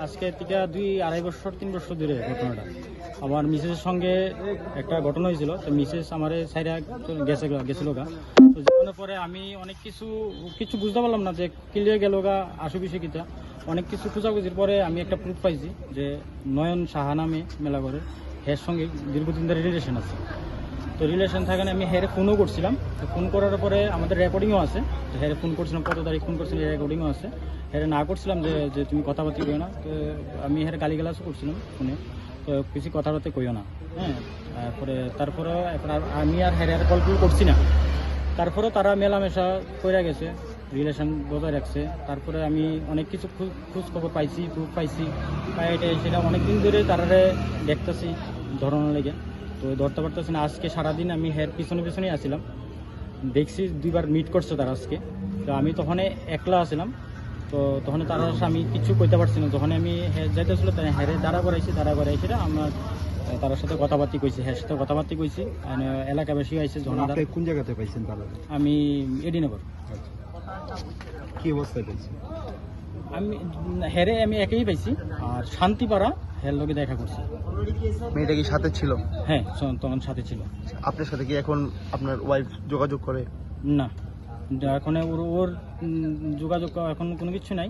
আজকে থেকে 2-2.5 বছর 3 বছর ধরে ঘটনাটা আমার মিসেসের সঙ্গে একটা ঘটনা হয়েছিল। তো মিসেস আমার সাইডে গেছিল গা। তো যাওয়ার পরে আমি অনেক কিছু বুঝতে পারলাম না যে ক্লিয়ার গেল গা আশু বিষয় কিতা অনেক কিছু খোঁজাখুঁজির পরে আমি একটা প্রুফ পাইছি যে নয়ন সাহা নামে মেলা করে এর সঙ্গে দীর্ঘদিন ধরে রিলেশন আছে। তো রিলেশন থাকানে আমি হেরে ফোনও করছিলাম। তো ফোন করার পরে আমাদের রেকর্ডিংও আছে। তো হেরে ফোন করছিলাম, কত তারিখ ফোন করছিলাম, রেকর্ডিংও আছে। হেরে না করছিলাম যে তুমি কথাবার্তা কইও না। তো আমি হেরে গালিগালাজও করছিলাম ফোনে, তো কিছু কথাবার্তা কইও না। হ্যাঁ, তারপরে এখন আমি আর হেরে কল করছি না। তারপরেও তারা মেলামেশা করে গেছে, রিলেশন বজায় রাখছে। তারপরে আমি অনেক কিছু খোঁজ খবর পাইছি, প্রুফ পাইছি, সেটা অনেকদিন ধরে তারা দেখতেছি ধরানোর লেগে। তো ধরতে পারতেছি না। আজকে সারাদিন আমি হের পিছনেই আসছিলাম, দেখছি 2বার মিট করছে তারা আজকে। তো আমি তখন একলা আসছিলাম। তো তখন তারা আমি কিছু কইতে পারছি না। যখন আমি যাইতেছিল হেরে দাঁড়া করাইছি আমার তার সাথে কথাবার্তা কইছি, হ্যাঁ সাথে কথাবার্তা কইছি। এলাকাবাসী আইসে জনাদার। কোন জায়গাতে পাইছেন তারা? আমি এডিনগর। কি অবস্থায় পাইছেন? আমি একেই পাইছি, আর শান্তিপাড়া হের লগে দেখা করছি। মেয়েটা কি সাথে ছিল? হ্যাঁ, তখন সাথে ছিল। আপনার সাথে কি এখন আপনার ওয়াইফ যোগাযোগ করে? না, এখন ওর যোগাযোগ এখন কোনো কিছু নাই।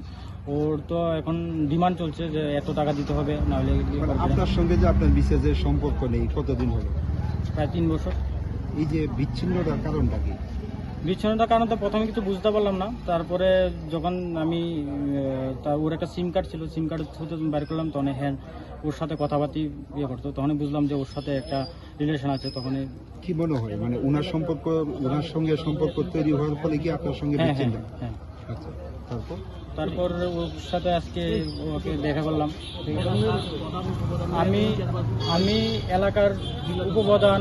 ওর তো এখন ডিমান্ড চলছে যে এত টাকা দিতে হবে, নাহলে। আপনার সঙ্গে যে আপনার বিশেষের সম্পর্ক নেই কতদিন হলো? প্রায় 3 বছর। এই যে বিচ্ছিন্নতার কারণটা কি? বিচ্ছিন্নতার কারণ তো প্রথমে কিছু বুঝতে পারলাম না। তারপরে যখন আমি ওর একটা সিম কার্ড ছিল, সিম কার্ড বের করলাম, তখন হ্যাঁ ওর সাথে কথাবার্তা ইয়ে করতো। তখনই বুঝলাম যে ওর সাথে একটা রিলেশন আছে। তখন কি মনে হয়, মানে ওনার সঙ্গে সম্পর্ক তৈরি হওয়ার ফলে কি আপনার সঙ্গে বিচ্ছিন্ন? হ্যাঁ। আচ্ছা, তারপর ওর সাথে আজকে ওকে দেখা করলাম। আমি এলাকার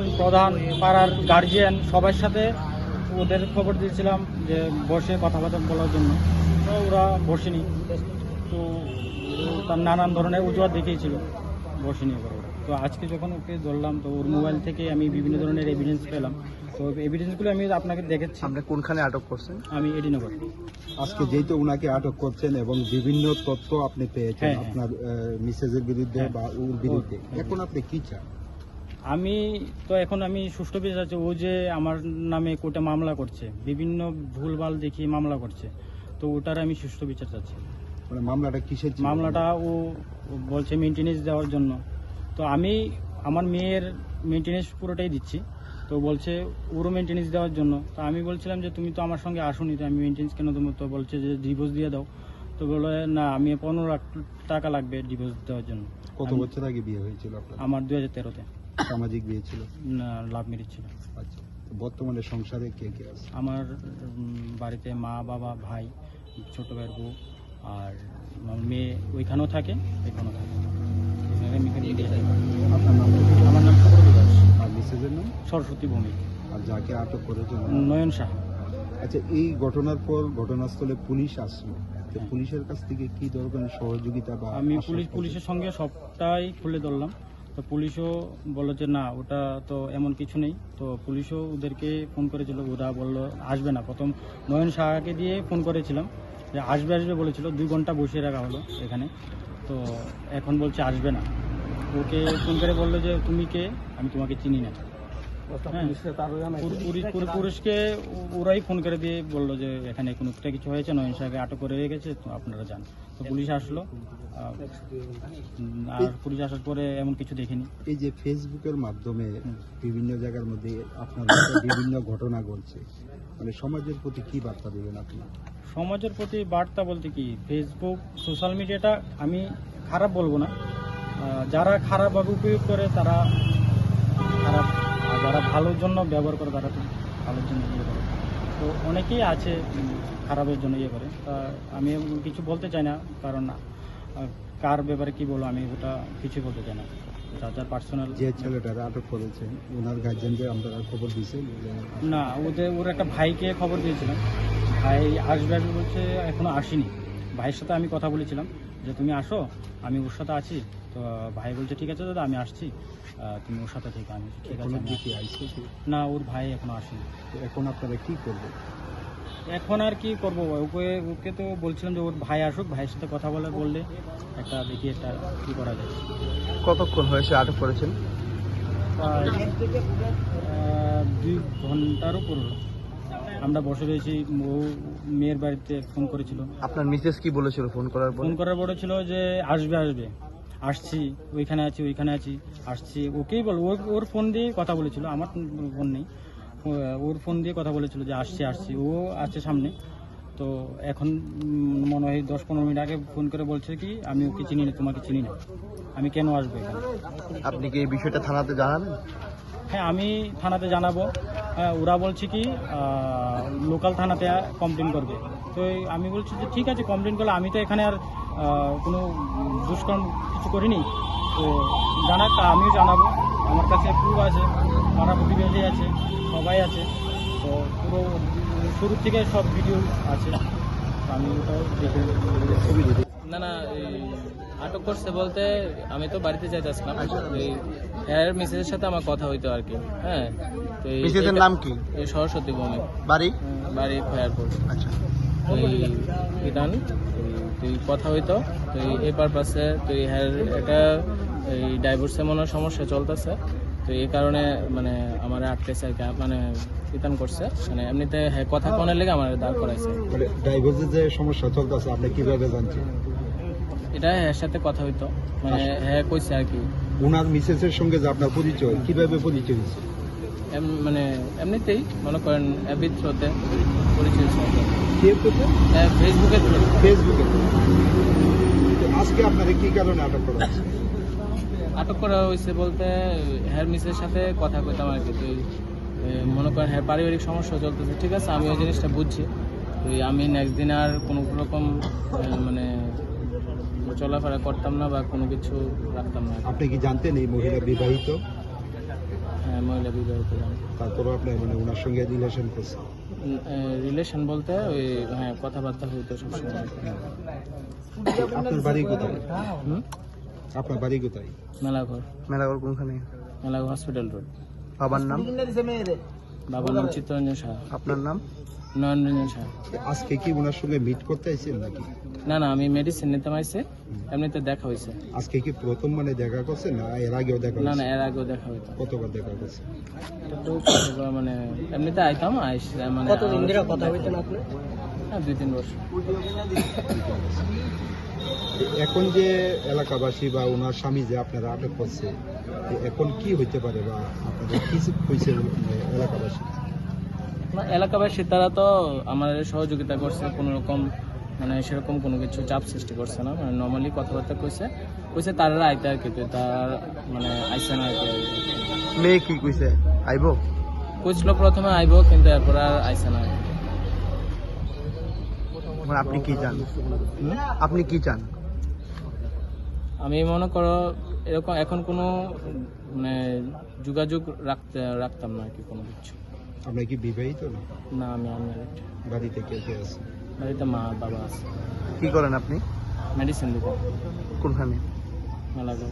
প্রধান পাড়ার গার্জিয়ান সবার সাথে ওদের খবর দিয়েছিলাম যে বসে কথাবার্তা বলার জন্য। তো ওরা বসেনি। তো তার নানান ধরনের অজুহাত দেখিয়েছিল, বসেনি ওরা। তো আজকে যখন ওকে ধরলাম, তো ওর মোবাইল থেকে আমি বিভিন্ন ধরনের এভিডেন্স পেলাম। তো এভিডেন্সগুলো আমি আপনাকে দেখাচ্ছি। আপনি কোনখানে আটক করছেন? আমি এডিনগর। আজকে যেহেতু ওনাকে আটক করছেন এবং বিভিন্ন তথ্য আপনি পেয়েছেন আপনার মিসেজের বিরুদ্ধে বা ওর বিরুদ্ধে, এখন আপনি কি চান? আমি সুষ্ঠু বিচার চাচ্ছি। ও যে আমার নামে কোর্টে মামলা করছে, বিভিন্ন ভুলভাল দেখিয়ে মামলা করছে, তো ওটার আমি সুষ্ঠু বিচার চাচ্ছি। মানে মামলাটা কিসের? মামলাটা ও বলছে মেনটেনেন্স দেওয়ার জন্য। তো আমি আমার মেয়ের মেনটেনেন্স পুরোটাই দিচ্ছি। তো বলছে ওরও মেনটেনেন্স দেওয়ার জন্য। তো আমি বলছিলাম যে তুমি তো আমার সঙ্গে আসোনি, তো আমি মেনটেনেন্স কেন দেবো? তো বলছে যে ডিভোর্স দিয়ে দাও। তো বলে না, আমি 15 লাখ টাকা লাগবে ডিভোর্স দেওয়ার জন্য। কত বছর আগে বিয়ে হয়েছিল আপনার? আমার 2013-তে। সামাজিক বিয়ে ছিল না, লাভ ম্যারেজ ছিল। আচ্ছা, বর্তমানে সংসারে কে কে আছে? আমার বাড়িতে মা, বাবা, ভাই, ছোট ভাইয়ের বউ, আর মেয়ে ওইখানেও থাকে, এখানেও থাকে। আপনার নাম? আমার নাম সুব্রত দাস। আর মিসেজের নাম? সরস্বতী ভৌমিক। আর যাকে আটক করেছে? নয়ন সাহা। আচ্ছা, এই ঘটনার পর ঘটনাস্থলে পুলিশ আসলো, পুলিশের কাছ থেকে কি ধরনের সহযোগিতা বা? আমি পুলিশের সঙ্গে সবটাই খুলে ধরলাম। তো পুলিশও বললো যে না, ওটা তো এমন কিছু নেই। তো পুলিশও ওদেরকে ফোন করেছিল, ওরা বললো আসবে না। প্রথম নয়ন সাহাকে দিয়ে ফোন করেছিলাম যে আসবে বলেছিল। 2 ঘন্টা বসিয়ে রাখা হলো এখানে। তো এখন বলছে আসবে না। ওকে ফোন করে বললো যে তুমি কে, আমি তোমাকে চিনি না। পুলিশকে ওরাই ফোন করে দিয়ে বললো যে এখানে কোনো একটা কিছু হয়েছে, নয়ন শাহকে আটক করে রেখেছে, তো আপনারা যান। তো পুলিশ আসলো। আর পুলিশ আসার পরে এমন কিছু দেখিনি। এই যে ফেসবুকের মাধ্যমে বিভিন্ন জায়গার মধ্যে আপনার বিভিন্ন ঘটনা ঘটছে, মানে সমাজের প্রতি কি বার্তা দেবেন আপনি? সমাজের প্রতি বার্তা বলতে কি, ফেসবুক সোশ্যাল মিডিয়াটা আমি খারাপ বলবো না। যারা খারাপভাবে উপয়োগ করে তারা খারাপ, আর যারা ভালোর জন্য ব্যবহার করে তারা ভালোর জন্য ইয়ে করে। তো অনেকেই আছে খারাপের জন্য ইয়ে করে। তা আমি কিছু বলতে চাই না, কারণ কার ব্যাপারে কি বলবো আমি ওটা কিছু বলতে চাই না। যার পার্সোনাল। যে ছেলেটারা আটক করেছেন ওনার গার্জেনকে আপনারা খবর দিয়েছেন? না, ওর একটা ভাইকে খবর দিয়েছিলাম। ভাই আসবে বলছে, এখনো আসেনি। ভাইয়ের সাথে আমি কথা বলেছিলাম যে তুমি আসো, আমি ওর সাথে আছি। তো ভাই বলছে ঠিক আছে দাদা, আমি আসছি, তুমি ওর সাথে থেকে। আমি ঠিক আছে। না, না, ওর ভাই এখনো আসেনি। এখন আপনারা কি করবেন? এখন আর কি করবো, ওকে ওকে তো বলছিলাম যে ওর ভাই আসুক, ভাইয়ের সাথে কথা বললে একটা দেখি একটা কি করা যায়। কতক্ষণ হয়েছে আটক করেছেন? প্রায় 2 ঘন্টার উপর হলো। আমরা বসে রয়েছি, ও মেয়ের বাড়িতে ফোন করেছিল। আপনার মিসেস কি বলেছিল ফোন করার পর? ফোন করার পরে ছিল যে আসবে আসছি, ওইখানে আছি আসছি, ওকেই বল, ওর ফোন দিয়ে কথা বলেছিল, আমার ফোন নেই, ওর ফোন দিয়ে কথা বলেছিল যে আসছি, ও আসছে সামনে। তো এখন মনে হয় 10-15 মিনিট আগে ফোন করে বলছে কি আমি ওকে চিনি না, তোমাকে চিনি না, আমি কেন আসবো এখানে। আপনি কি এই বিষয়টা থানাতে জানাবেন? হ্যাঁ, আমি থানাতে জানাবো। হ্যাঁ, ওরা বলছে কি লোকাল থানাতে কমপ্লেন করবে। তো আমি বলছি যে ঠিক আছে, কমপ্লেন করলে আমি তো এখানে আর কোনো দুষ্কর্ম কিছু করিনি, তো জানাক, তা আমিও জানাবো। আমার কাছে প্রুফ আছে, পাড়া প্রতিবেশী আছে, সবাই আছে, তো পুরো শুরু থেকে সব ভিডিও আছে, তো আমি ওটাও দেখে ছবি দিই। না এই আটক করছে বলতে আমি তো বাড়িতে যাইতেছিলাম, এই এর মিসেসের সাথে আমার কথা হইতো আর কি। হ্যাঁ, তো মিসেসের নাম কি? এই সরস্বতী ভৌমিক, বাড়ি খয়ারপুর। আচ্ছা। তো এই বিধান তুই কথা হইতো, তো এই পারপাসে তুই হ্যার এটা এই ডাইভোর্সে মনে হয় সমস্যা চলতেছে, তো এই কারণে মানে আমার আটকেছে আর কি, মানে বিধান করছে, মানে এমনিতে হ্যাঁ কথা কনের লেগে আমার দাঁড় করাইছে। মানে ডাইভোর্সের যে সমস্যা চলতেছে আপনি কিভাবে জানছেন? এটা হ্যাঁ সাথে কথা হইতো, মানে হ্যাঁ কইছে আর কি। ওনার মিসেসের সঙ্গে যে আপনার পরিচয়, কিভাবে পরিচয় হয়েছে? মানে এমনিতেই মনে করেন অ্যাবির থ্রোতে পরিচয় ছিল, কে করতে? ফেসবুকের থ্রু। ফেসবুকে। তো আজকে আপনারা কি কারণে আটক করা হয়েছে? আটক করা হয়েছে বলতে হ্যার মিসের সাথে কথা কইতাম আর কি। তো মনে করেন হ্যাঁ পারিবারিক সমস্যা চলতেছে, ঠিক আছে, আমি ওই জিনিসটা বুঝছি। তো আমি নেক্সট দিন আর কোনো রকম মানে চলাফেরা করতাম না বা কোনো কিছু রাখতাম না। আপনি কি জানতেন এই মহিলা বিবাহিত? হ্যাঁ, মহিলা বিবাহিত জানি। তারপরে আপনি মানে ওনার সঙ্গে রিলেশন করছেন? রিলেশন বলতে ওই হ্যাঁ কথাবার্তা হইতো সবসময়। আপনার বাড়ি কোথায়? হুম, আপনার বাড়ি কোথায়? মেলাঘর কোনখানে? Melaghar hospital road. বাবার নাম? বাবার নাম চিত্তরঞ্জন সাহা। আপনার নাম? নয়নরঞ্জন সাহা। আজকে কি ওনার সঙ্গে মিট করতে আইছেন নাকি? না আমি মেডিসিন নিতে পারছি, এমনিতে দেখা হয়েছে। আজকে কি প্রথম মানে দেখা করছেন না এর আগেও দেখা না হয়েছে? এর আগেও দেখা হইতো। কতবার দেখা করছে? এটা তো কতবার মানে এমনিতে আইতাম মানে কতদিন ধরে কথা হইতেন আপনি? হ্যাঁ, 2-3 বছর। এখন যে এলাকাবাসী বা ওনার স্বামী যে আপনারা আটক করছে, এখন কি হইতে পারে বা আপনাদের কি হয়েছে এলাকাবাসী? এলাকাবাসী তারা তো আমাদের সহযোগিতা করছে, কোনো রকম মানে সেরকম কোনো কিছু চাপ সৃষ্টি করছে না, মানে নর্মালি কথাবার্তা কইছে তারা আইতে আর কি। তো তার মানে আইসে না আর কি। মেয়ে কি কইছে? আইবো? কইছিল প্রথমে আইবো, কিন্তু এরপর আর আইসে না আর কি। মানে আপনি কি চান? আপনি কি চান? আমি মনে করো এরকম এখন কোনো মানে যোগাযোগ রাখতাম না আর কি কোনো কিছু। আপনি কি বিবাহিত না? না, আমি আনম্যারিড। বাড়িতে কে কে আছে? বাড়িতে মা বাবা আছে। কি করেন আপনি? মেডিসিন দিতে। কোনখানে? মেলাঘর।